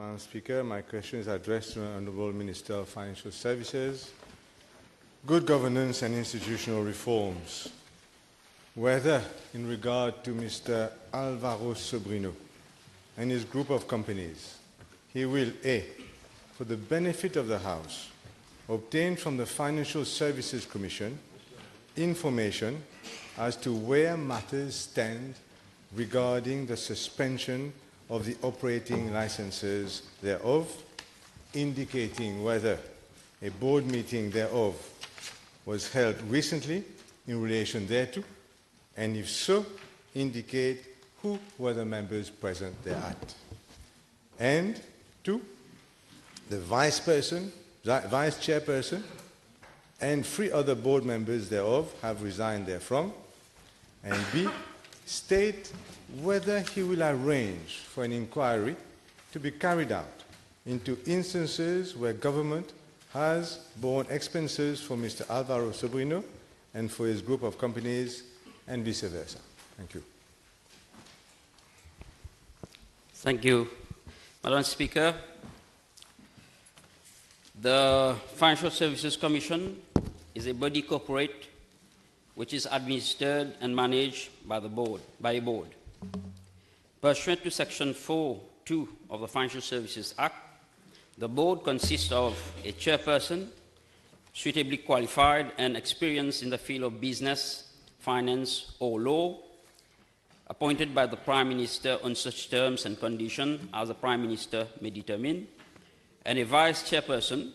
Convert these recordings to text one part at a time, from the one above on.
Madam Speaker, my question is addressed to the Honourable Minister of Financial Services. Good governance and institutional reforms. Whether in regard to Mr. Alvaro Sobrinho and his group of companies, he will A, for the benefit of the House, obtain from the Financial Services Commission information as to where matters stand regarding the suspension of the operating licenses thereof, indicating whether a board meeting thereof was held recently in relation thereto, and if so, indicate who were the members present thereat. And 2, the vice chairperson, and 3 other board members thereof have resigned therefrom. And B, state whether he will arrange for an inquiry to be carried out into instances where government has borne expenses for Mr. Alvaro Sobrinho and for his group of companies, and vice versa. Thank you. Thank you, Madam Speaker. The Financial Services Commission is a body corporate which is administered and managed by a board. Pursuant to Section 4(2) of the Financial Services Act, the board consists of a chairperson, suitably qualified and experienced in the field of business, finance, or law, appointed by the Prime Minister on such terms and conditions as the Prime Minister may determine, and a vice chairperson,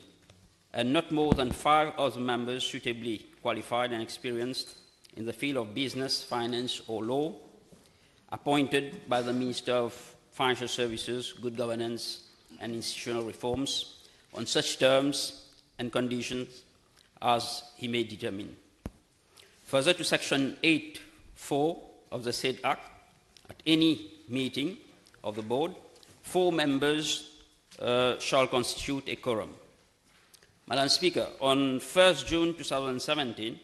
and not more than 5 other members suitably qualified and experienced in the field of business, finance, or law, appointed by the Minister of Financial Services, Good Governance, and Institutional Reforms on such terms and conditions as he may determine. Further to Section 8(4) of the said Act, at any meeting of the board, 4 members shall constitute a quorum. Madam Speaker, on 1st June 2017,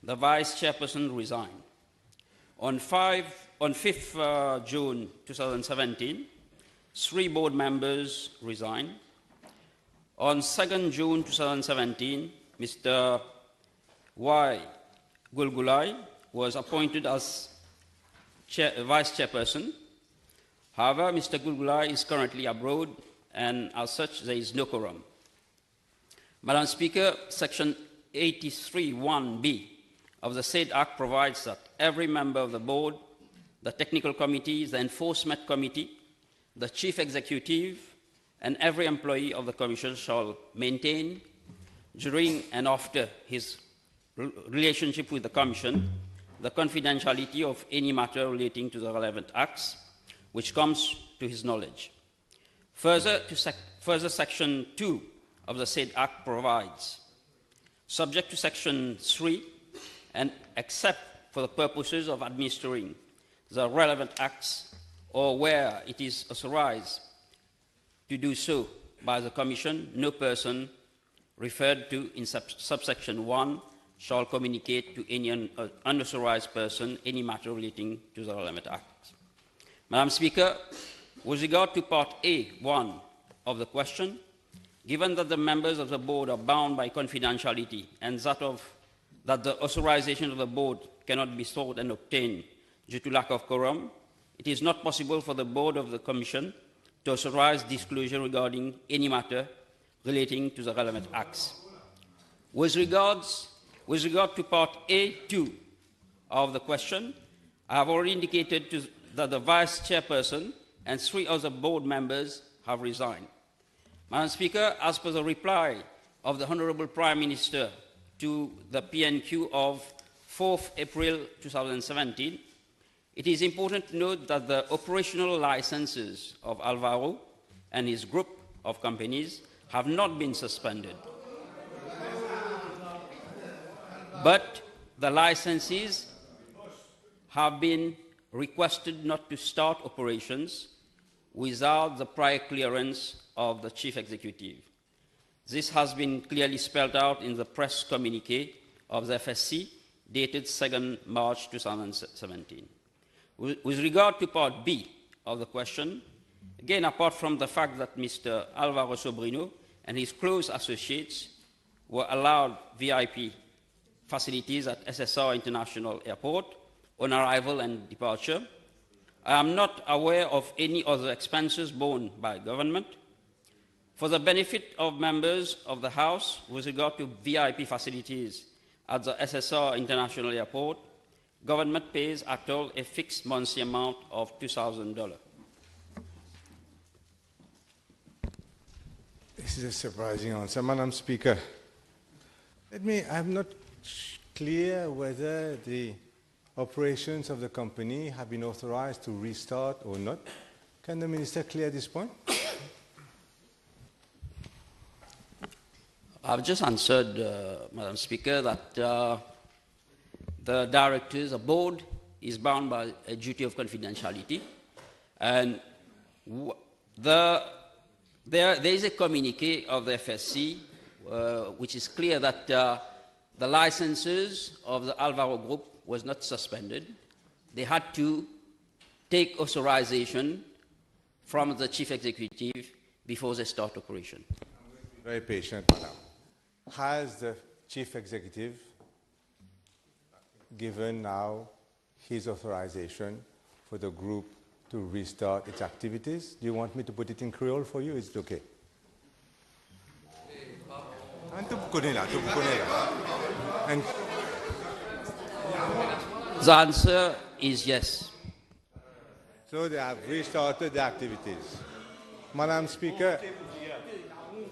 the Vice Chairperson resigned. On 5th June 2017, 3 board members resigned. On 2nd June 2017, Mr. Y. Gulgulai was appointed as Vice Chairperson. However, Mr. Gulgulai is currently abroad, and as such, there is no quorum. Madam Speaker, Section 83(1)(b) of the said Act provides that every member of the board, the technical committees, the enforcement committee, the chief executive, and every employee of the Commission shall maintain, during and after his relationship with the Commission, the confidentiality of any matter relating to the relevant acts which comes to his knowledge. Further, Section 2 of the said Act provides, subject to Section 3, and except for the purposes of administering the relevant acts or where it is authorized to do so by the Commission, no person referred to in subsection 1 shall communicate to any unauthorized person any matter relating to the relevant acts. Madam Speaker, with regard to Part A(1) of the question, given that the members of the board are bound by confidentiality and that the authorization of the board cannot be sought and obtained due to lack of quorum, it is not possible for the board of the Commission to authorize disclosure regarding any matter relating to the relevant acts. With regard to Part A(2) of the question, I have already indicated that the Vice Chairperson and 3 other board members have resigned. Madam Speaker, as per the reply of the Honourable Prime Minister to the PNQ of 4th April 2017, it is important to note that the operational licenses of Alvaro and his group of companies have not been suspended. But the licenses have been requested not to start operations without the prior clearance of the Chief Executive. This has been clearly spelled out in the press communiqué of the FSC dated 2nd March 2017. With regard to Part B of the question, Again, apart from the fact that Mr. Alvaro Sobrinho and his close associates were allowed VIP facilities at SSR International Airport on arrival and departure, I am not aware of any other expenses borne by government. For the benefit of members of the House with regard to VIP facilities at the SSR International Airport, government pays at all a fixed monthly amount of $2,000. This is a surprising answer, Madam Speaker. I'm not clear whether the operations of the company have been authorized to restart or not. Can the Minister clear this point? I've just answered, Madam Speaker, that the directors, the board, is bound by a duty of confidentiality. And there is a communique of the FSC which is clear that the licenses of the Alvaro Group was not suspended. They had to take authorization from the chief executive before they start operation. Very patient, Madam. Has the chief executive given now his authorization for the group to restart its activities? Do you want me to put it in Creole for you? Is it okay? And the answer is yes. so they have restarted the activities. Madam Speaker,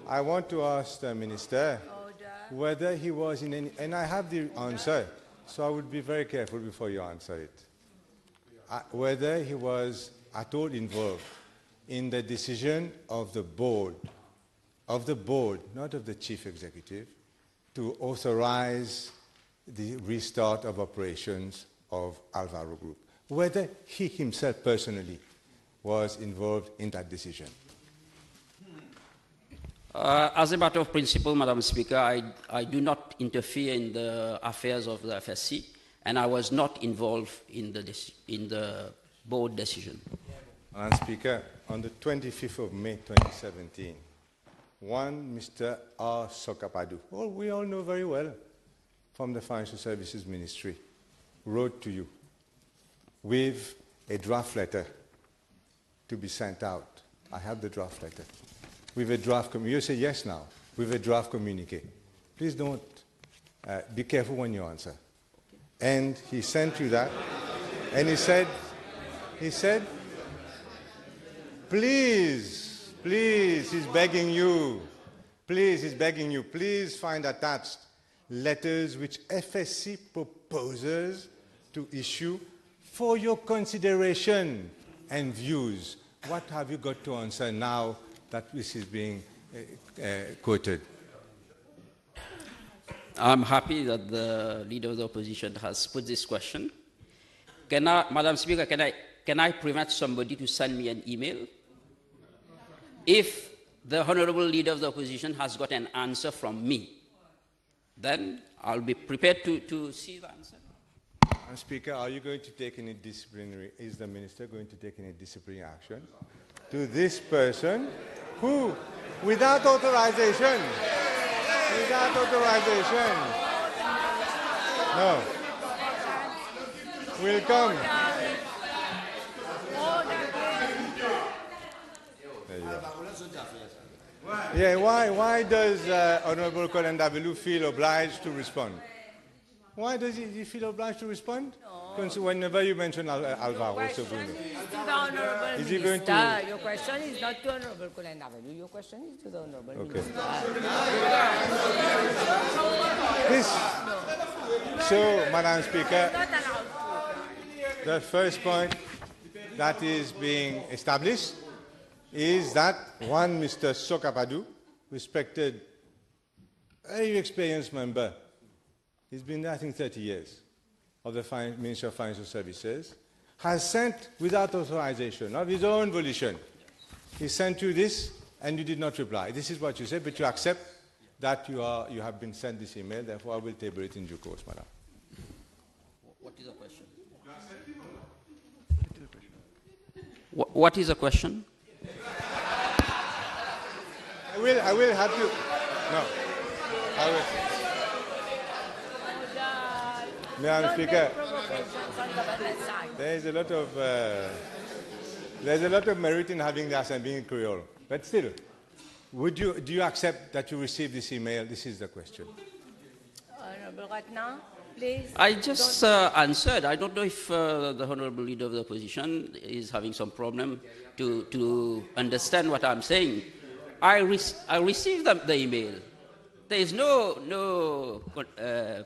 I want to ask the Minister whether he was in any, and I have the answer, so I would be very careful before you answer it. Whether he was at all involved in the decision of the board, not of the chief executive, to authorize the restart of operations of Alvaro Group. Whether he himself personally was involved in that decision. As a matter of principle, Madam Speaker, I do not interfere in the affairs of the FSC, and I was not involved in the board decision. Madam Speaker, on the 25th of May 2017, one Mr. R. Sokapadu, who we all know very well from the Financial Services Ministry, wrote to you with a draft letter to be sent out. I have the draft letter. With a draft communique. You say yes now. With a draft communique. Please don't. Be careful when you answer. And he sent you that. And he said, please, he's begging you. Please find attached letters which FSC proposes to issue for your consideration and views. What have you got to answer now that this is being quoted? I'm happy that the Leader of the Opposition has put this question. Madam Speaker, can I prevent somebody to send me an email? If the Honorable Leader of the Opposition has got an answer from me, then I'll be prepared to see the answer. Madam Speaker, are you going to take any disciplinary, is the Minister going to take any disciplinary action to this person who, without authorization, no, will come. There you are. Yeah, why does Honorable Colin Davilu feel obliged to respond? Why does he feel obliged to respond? Because whenever you mention Alvaro Sobrinho. Is he going to? Your question is not to Honorable Colin Davilu. Your question is to the Honorable Minister. So, Madam Speaker, the first point that is being established is that one Mr. Sokapadu, respected, very experienced member, he's been there, I think, 30 years, of the Ministry of Financial Services, has sent, without authorization, of his own volition, he sent you this, and you did not reply. This is what you said, but you accept that you have been sent this email, therefore I will table it in due course, Madam. What is the question? What is the question? I will have to. No. I will. Madam Speaker, there's a lot of merit in having the assembly in Creole. But still, do you accept that you received this email? This is the question. Honorable Ratna, please. I just answered. I don't know if the Honorable Leader of the Opposition is having some problem to understand what I'm saying. I received the email. There is no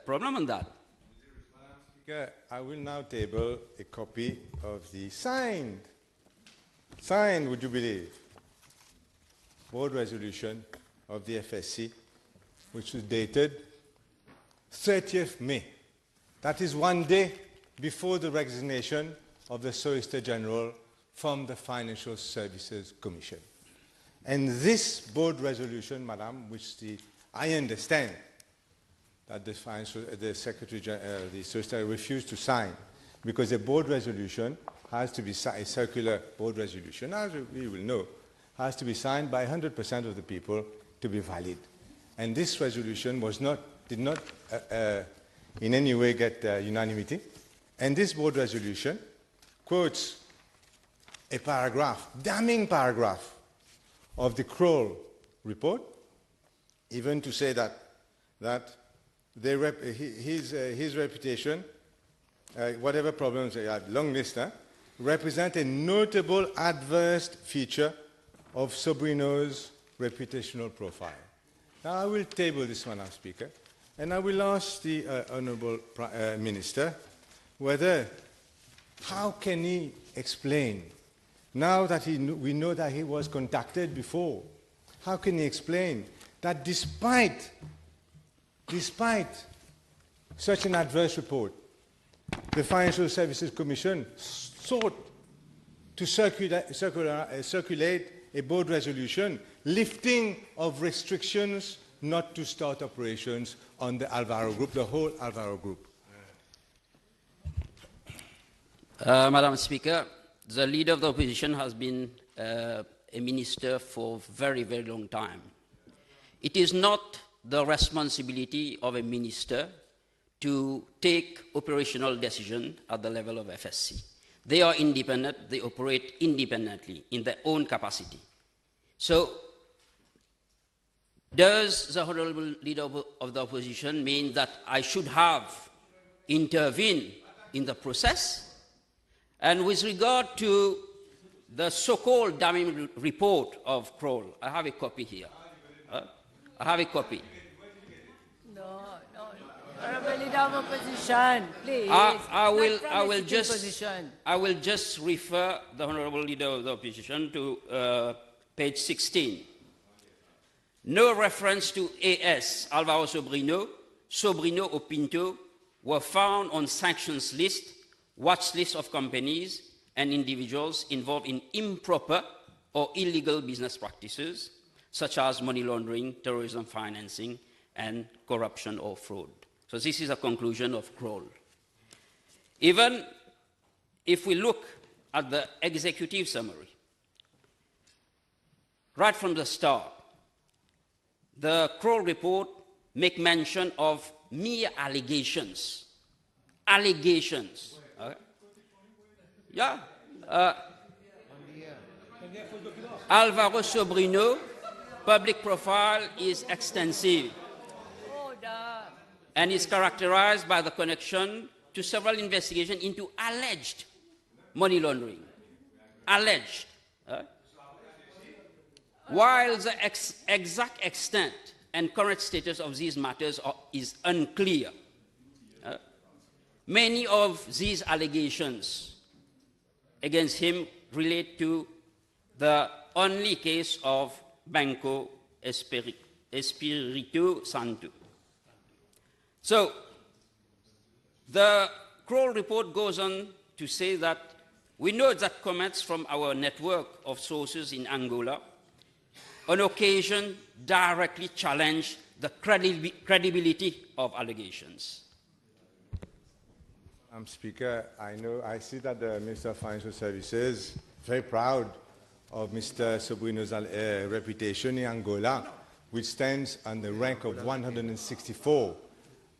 problem on that. Speaker, I will now table a copy of the signed, would you believe, board resolution of the FSC, which was dated 30th May. That is one day before the resignation of the Solicitor General from the Financial Services Commission. And this board resolution, Madam, which I understand that the Solicitor refused to sign, because a board resolution has to be a circular board resolution, as we will know, has to be signed by 100% of the people to be valid. And this resolution did not in any way get unanimity. And this board resolution quotes a paragraph, damning paragraph, of the Kroll report, even to say that his reputation, whatever problems they had, long list, represent a notable adverse feature of Sobrinho's reputational profile. Now I will table this one, Madam Speaker, and I will ask the Honourable Minister how can he explain, now that we know that he was contacted before, how can he explain that despite such an adverse report, the Financial Services Commission sought to circulate a board resolution lifting of restrictions not to start operations on the Alvaro Group, the whole Alvaro Group? Madam Speaker, the Leader of the Opposition has been a minister for a very, very long time. It is not the responsibility of a minister to take operational decisions at the level of FSC. They are independent, they operate independently in their own capacity. So, does the Honourable Leader of the Opposition mean that I should have intervened in the process? And with regard to the so-called damning report of Kroll, I have a copy here. I have a copy. No. Honourable Leader of Opposition, please. I will just refer the Honourable Leader of the Opposition to page 16. No reference to AS, Alvaro Sobrinho or Pinto were found on sanctions list, watch list of companies and individuals involved in improper or illegal business practices, such as money laundering, terrorism financing, and corruption or fraud. So this is a conclusion of Kroll. Even if we look at the executive summary, right from the start, the Kroll report make mention of mere allegations. Allegations. Alvaro Sobrinho, public profile is extensive and is characterized by the connection to several investigations into alleged money laundering. Alleged. While the exact extent and current status of these matters is unclear, many of these allegations against him relate to the only case of Banco Espiritu Santo. So, the Kroll report goes on to say that we know that comments from our network of sources in Angola on occasion directly challenge the credibility of allegations. Speaker, I see that the Minister of Financial Services is very proud of Mr. Sobrinho's reputation in Angola, which stands on the rank of 164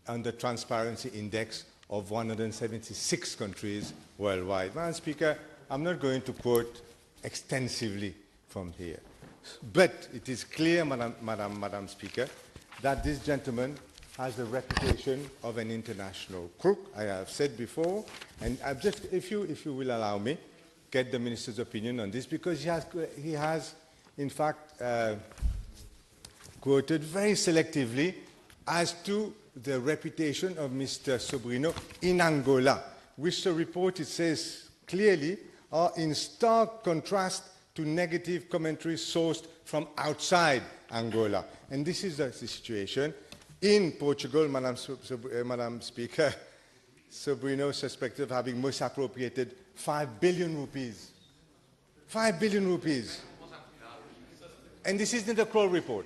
on the Transparency Index of 176 countries worldwide. Madam Speaker, I'm not going to quote extensively from here, but it is clear, Madam Speaker, that this gentleman has the reputation of an international crook, I have said before, and I've just, if you will allow me, get the Minister's opinion on this, because he has in fact, quoted very selectively as to the reputation of Mr. Sobrinho in Angola, which the report, it says clearly, are in stark contrast to negative commentary sourced from outside Angola. And this is the situation. In Portugal, Madam Speaker, Sobrinho suspected of having misappropriated 5 billion rupees. 5 billion rupees. And this isn't a Kroll report.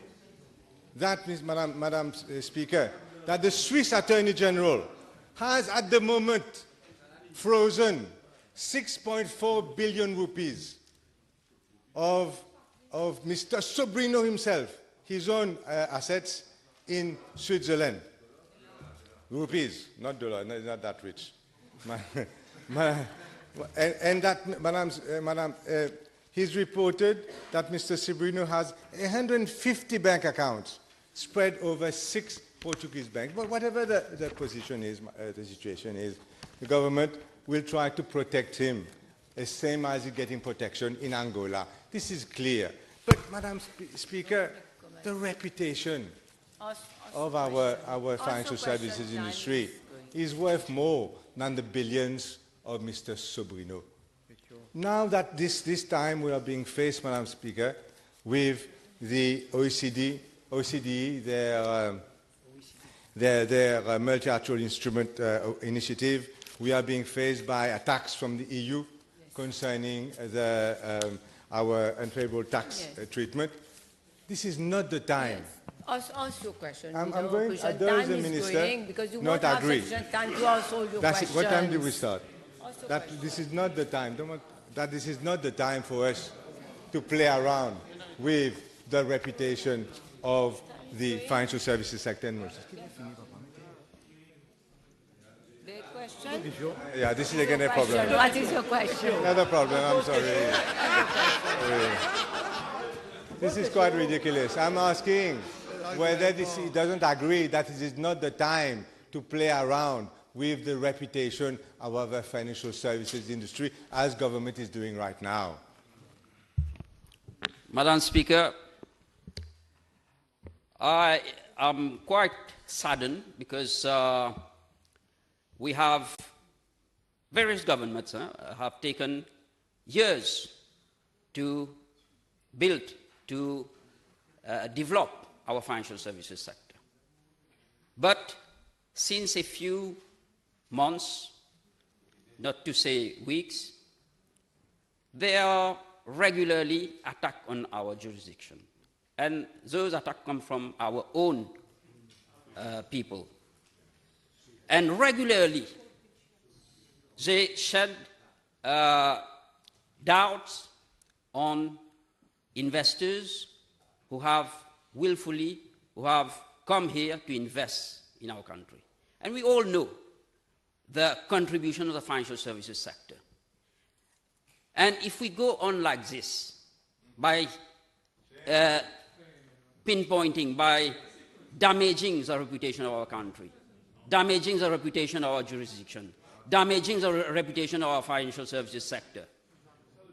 That means, Madam Speaker, that the Swiss Attorney General has at the moment frozen 6.4 billion rupees of Mr. Sobrinho himself, his own assets in Switzerland. Rupees, not dollars, not that rich. And that, he's reported that Mr. Sobrinho has 150 bank accounts spread over 6 Portuguese banks. But whatever the position is, the situation is, the government will try to protect him, the same as he's getting protection in Angola. This is clear. But, Madam Speaker, the reputation of our financial services industry is worth more than the billions of Mr. Sobrinho. Now that this time we are being faced, Madam Speaker, with the OECD, their multilateral instrument initiative, we are being faced by attacks from the EU concerning our unfavorable tax treatment. This is not the time. Yes. Ask your question. I'm going. There is a minister. Because you not won't agree. have sufficient time to ask all your That's questions. it. What time do we start? That this is not the time. That this is not the time for us to play around with the reputation of the financial services sector. The question? Yeah, this is again a problem. What is your question? Another problem. I'm sorry. This is quite ridiculous. I'm asking whether he doesn't agree that it is not the time to play around with the reputation of our financial services industry, as government is doing right now. Madam Speaker, I am quite saddened because we have various governments have taken years to build, to develop our financial services sector. But since a few months, not to say weeks, they are regularly attacks on our jurisdiction. And those attacks come from our own people. And regularly, they shed doubts on investors who have willfully, who have come here to invest in our country. And we all know the contribution of the financial services sector. And if we go on like this, by pinpointing, by damaging the reputation of our country, damaging the reputation of our jurisdiction, damaging the reputation of our financial services sector,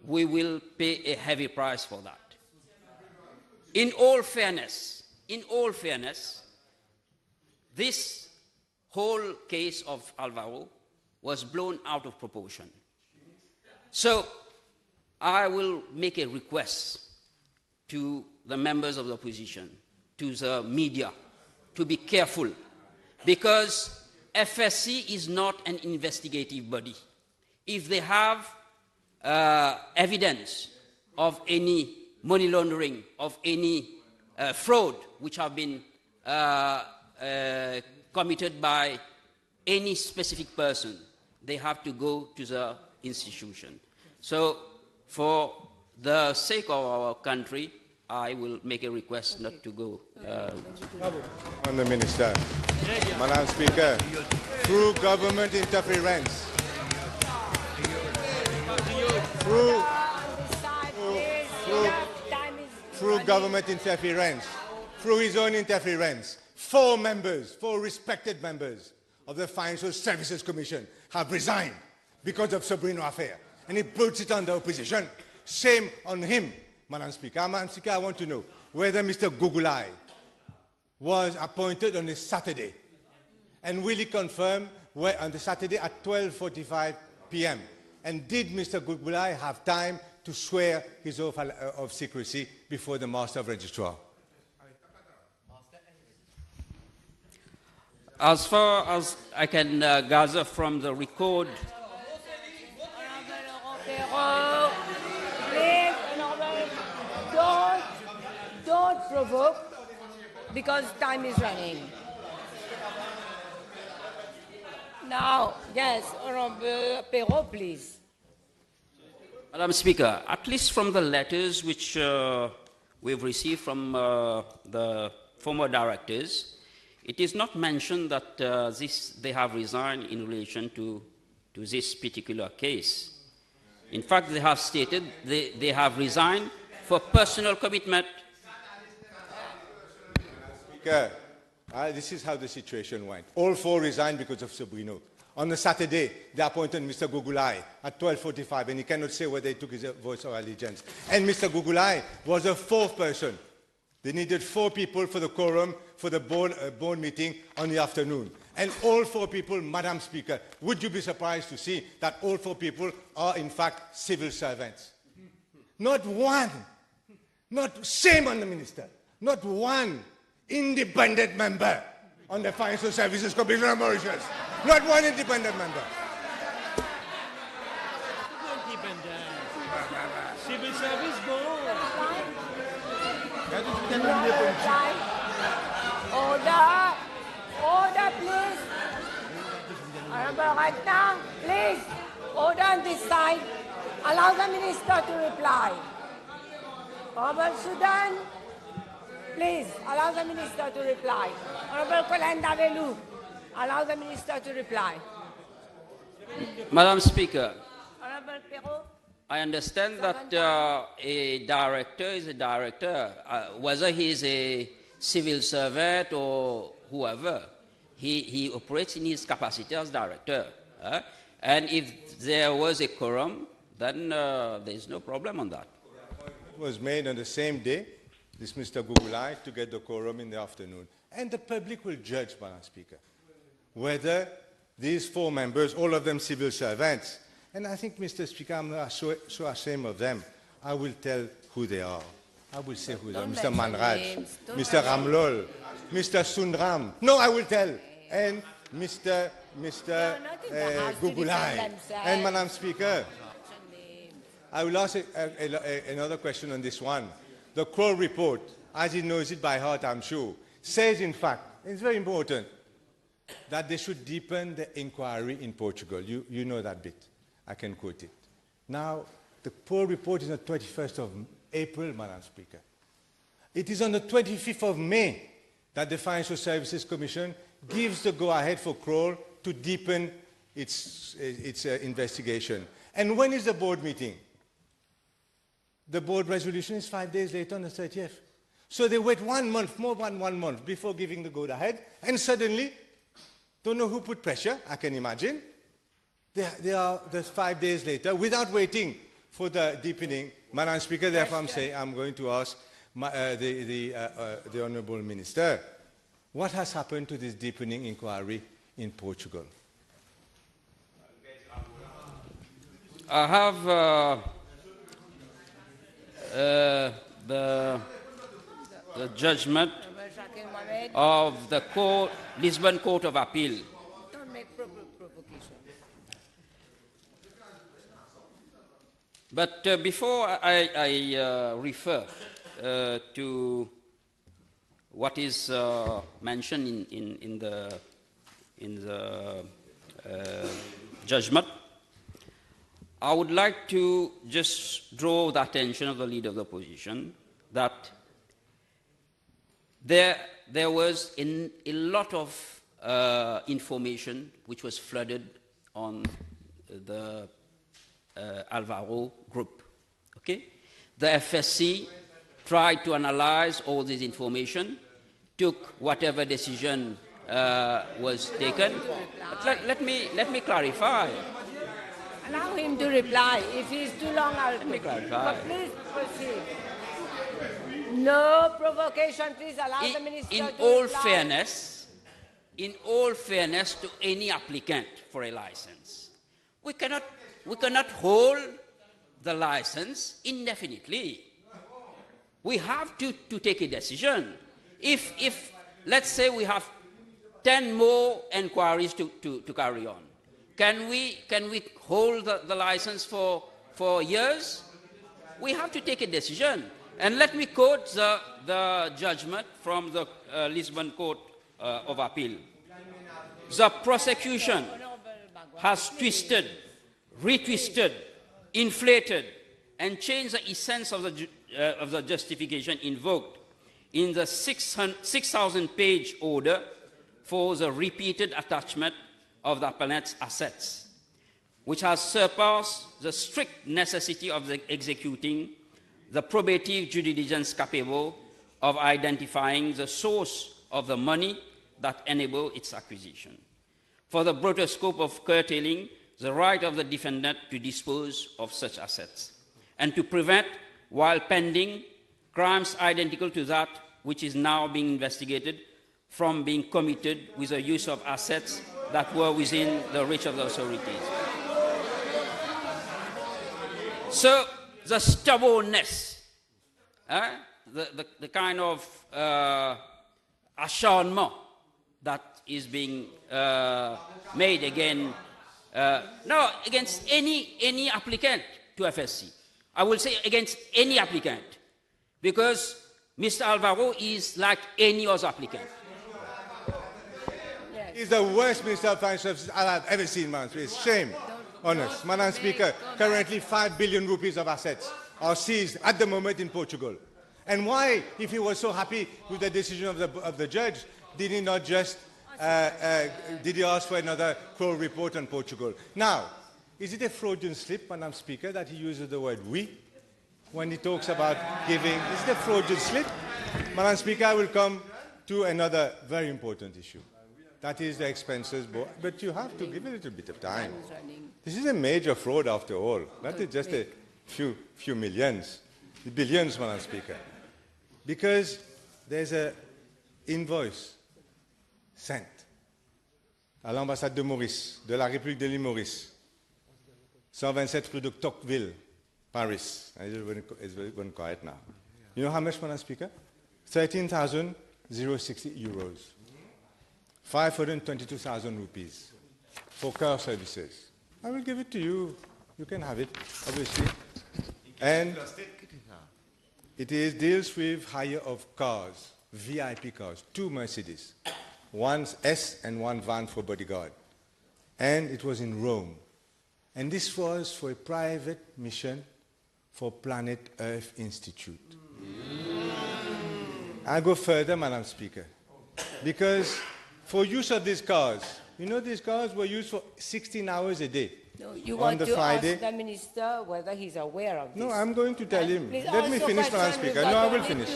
we will pay a heavy price for that. In all fairness, this whole case of Alvaro was blown out of proportion. So I will make a request to the members of the opposition, to the media, to be careful, because FSC is not an investigative body. If they have evidence of any money laundering, of any fraud which have been committed by any specific person, they have to go to the institution. So for the sake of our country, I will make a request not to go. On the Minister. Madam Speaker, through government interference, through government interference, through his own interference, four respected members of the Financial Services Commission have resigned because of Sobrinho affair. And he puts it on the opposition. Shame on him, Madam Speaker. Madam Speaker, I want to know whether Mr. Gugulai was appointed on a Saturday. And will he confirm on the Saturday at 12:45 p.m.? And did Mr. Gugulai have time to swear his oath of secrecy before the Master of Registrar? As far as I can gather from the record, Please, don't provoke, because time is running. Now, yes, Honorable Perrault, please. Madam Speaker, at least from the letters which we've received from the former directors, it is not mentioned that they have resigned in relation to this particular case. In fact, they have stated they have resigned for personal commitment. Speaker, this is how the situation went. All four resigned because of Sobrinho. On the Saturday, they appointed Mr. Gugulai at 12:45, and he cannot say whether he took his vote of allegiance. And Mr. Gugulai was a fourth person. They needed 4 people for the quorum for the board meeting on the afternoon. And all 4 people, Madam Speaker, would you be surprised to see that all 4 people are in fact civil servants? Not one, shame on the Minister, not one independent member on the Financial Services Commission of Mauritius. Not one independent member. Civil service board. Order, please. Honorable right now, please. Order on this side. Allow the Minister to reply. Honorable Sudan, please, allow the Minister to reply. Honorable Kolenda Velu, allow the Minister to reply. Madam Speaker, Honorable Perrault. I understand that a director is a director, whether he is a civil servant or whoever. He operates in his capacity as director. And if there was a quorum, then there is no problem on that. It was made on the same day, this Mr. Gugulai, to get the quorum in the afternoon. And the public will judge, Madam Speaker, whether these 4 members, all of them civil servants, and I think, Mr. Speaker, I'm not so ashamed of them. I will tell who they are. I will say who they are. Mr. Manraj, Mr. Ramlol, Mr. Sundram. No, I will tell. And Mr. Gugulai. And Madam Speaker, I will ask another question on this one. The Kroll report, as he knows it by heart, I'm sure, says, in fact, it's very important, that they should deepen the inquiry in Portugal. You know that bit. I can quote it. Now, the Kroll report is on the 21st of April, Madam Speaker. It is on the 25th of May that the Financial Services Commission gives the go-ahead for Kroll to deepen its investigation. And when is the board meeting? The board resolution is 5 days later on the 30th. So they wait 1 month, more than 1 month, before giving the go-ahead, and suddenly, don't know who put pressure, I can imagine. They are 5 days later, without waiting for the deepening. Madam Speaker, therefore I'm going to ask the Honourable Minister, what has happened to this deepening inquiry in Portugal? I have the judgment of the Lisbon Court of Appeal. Don't make provocation. But before I refer to what is mentioned in the judgment, I would like to just draw the attention of the Leader of the Opposition that there was a lot of information which was flooded on the Alvaro group. Okay? The FSC tried to analyze all this information, took whatever decision was taken. But let me clarify. Allow him to reply. If he is too long, I'll Let me quit. clarify. But please proceed. No provocation. Please allow the minister In to all reply. fairness to any applicant for a license, we cannot hold the license indefinitely. We have to take a decision. If let's say we have 10 more inquiries to carry on, can we hold the license for years? We have to take a decision. And let me quote the judgment from the Lisbon Court of Appeal. The prosecution has twisted, retwisted, inflated, and changed the essence of the justification invoked in the 6,000-page order for the repeated attachment of the appellant's assets, which has surpassed the strict necessity of executing the probative due diligence capable of identifying the source of the money that enabled its acquisition. For the broader scope of curtailing the right of the defendant to dispose of such assets, and to prevent, while pending, crimes identical to that which is now being investigated from being committed with the use of assets that were within the reach of the authorities. So the stubbornness, the kind of acharnement that is being made against any applicant to FSC. I will say against any applicant, because Mr. Alvaro is like any other applicant. Yes. He's the worst Minister of Financial Services I've ever seen, Madam Speaker. Shame. Honest. Madam Speaker, currently 5 billion rupees of assets are seized at the moment in Portugal. And why, if he was so happy with the decision of the judge, did he not just, did he ask for another Crow report on Portugal? Now, is it a fraudulent slip, Madam Speaker, that he uses the word we when he talks about giving? Is it a fraudulent slip? Madam Speaker, I will come to another very important issue. That is the expenses board. But you have to give it a little bit of time. This is a major fraud after all. That is just a few millions, billions, Madam Speaker. Because there's an invoice sent à l'ambassade de Maurice, de la République de l'île Maurice, 127 rue de Tocqueville, Paris. It's very quiet now. You know how much, Madam Speaker? 13,060 euros. 522,000 rupees for car services. I will give it to you. You can have it, obviously. And it deals with hire of cars, VIP cars, 2 Mercedes, one S and one van for bodyguard. And it was in Rome. And this was for a private mission for Planet Earth Institute. I'll go further, Madam Speaker, because for use of these cars, you know these cars were used for 16 hours a day. No, you on want the to Friday. ask the minister whether he's aware of this. No, I'm going to tell him. Please, Let me also finish, Madam question, Speaker. you've No, got I will only finish.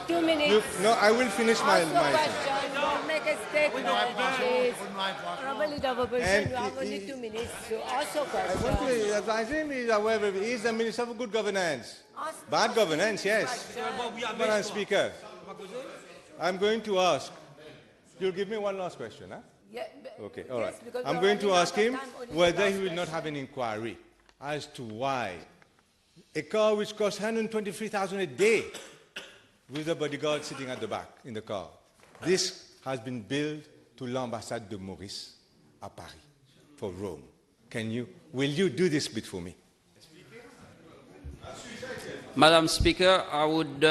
2 minutes. No, I will finish my Also question, don't make a statement, please. Honorable Leader of Opposition, And you have only 2 minutes to also I want question. to advise him. He's aware of it. He's the Minister for Good Governance. Bad governance, yes. Madam Speaker, I'm going to ask. You'll give me one last question, huh? Yeah, Okay, all yes, right. because I'm we're going to running ask out of him time, only whether last he will not have an inquiry as to why a car which costs 123,000 a day with a bodyguard sitting at the back in the car. This has been billed to l'ambassade de Maurice à Paris for Rome. Will you do this bit for me? Madam Speaker, I would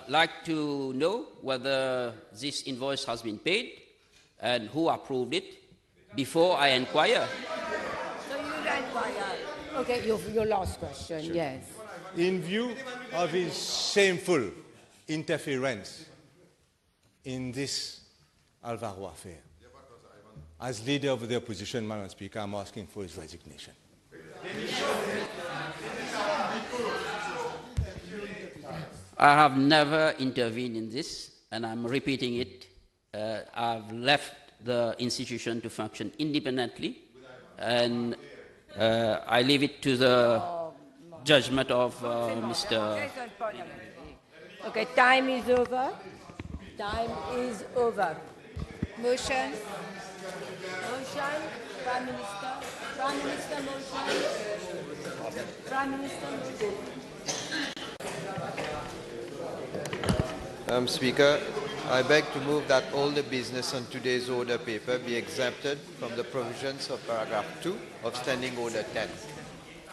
like to know whether this invoice has been paid and who approved it before I inquire. So you quiet. Okay, your last question, Sure. yes. In view of his shameful interference in this Alvaro affair, as leader of the opposition, Madam Speaker, I'm asking for his resignation. I have never intervened in this, and I'm repeating it. I've left the institution to function independently, and I leave it to the judgment of Mr. Okay, time is over. Time is over. Motion. Motion, Prime Minister. Prime Minister motion. Prime Minister motion. Speaker, I beg to move that all the business on today's order paper be exempted from the provisions of paragraph 2 of Standing Order 10.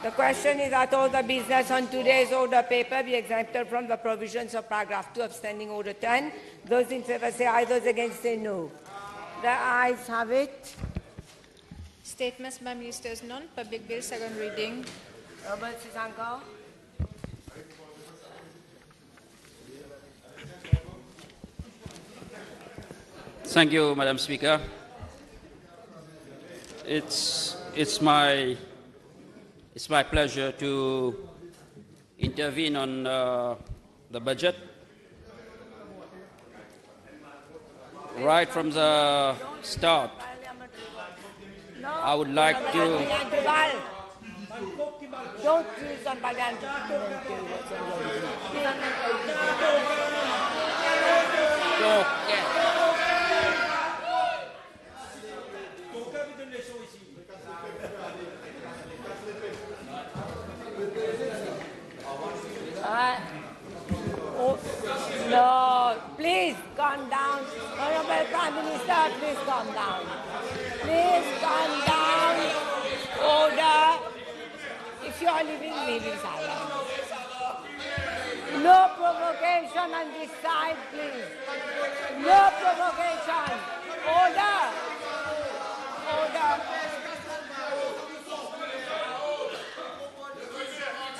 The question is that all the business on today's order paper be exempted from the provisions of paragraph 2 of Standing Order 10. Those in favour say aye, those against say no. The ayes have it. Statements by ministers none. Public bill second reading. Robert Sesungkur. Thank you, Madam Speaker. It's my pleasure to intervene on the budget. Right from the start, I would like to. Don't use on Parliament. Okay. No, please calm down. Honorable Prime Minister, please calm down. Please calm down. Order. If you are leaving, leave in silence. No provocation on this side, please. No provocation. Order. Order.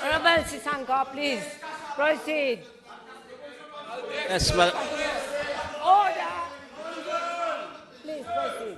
Honorable Sesungkur, please proceed. Yes, well, Order. Please proceed.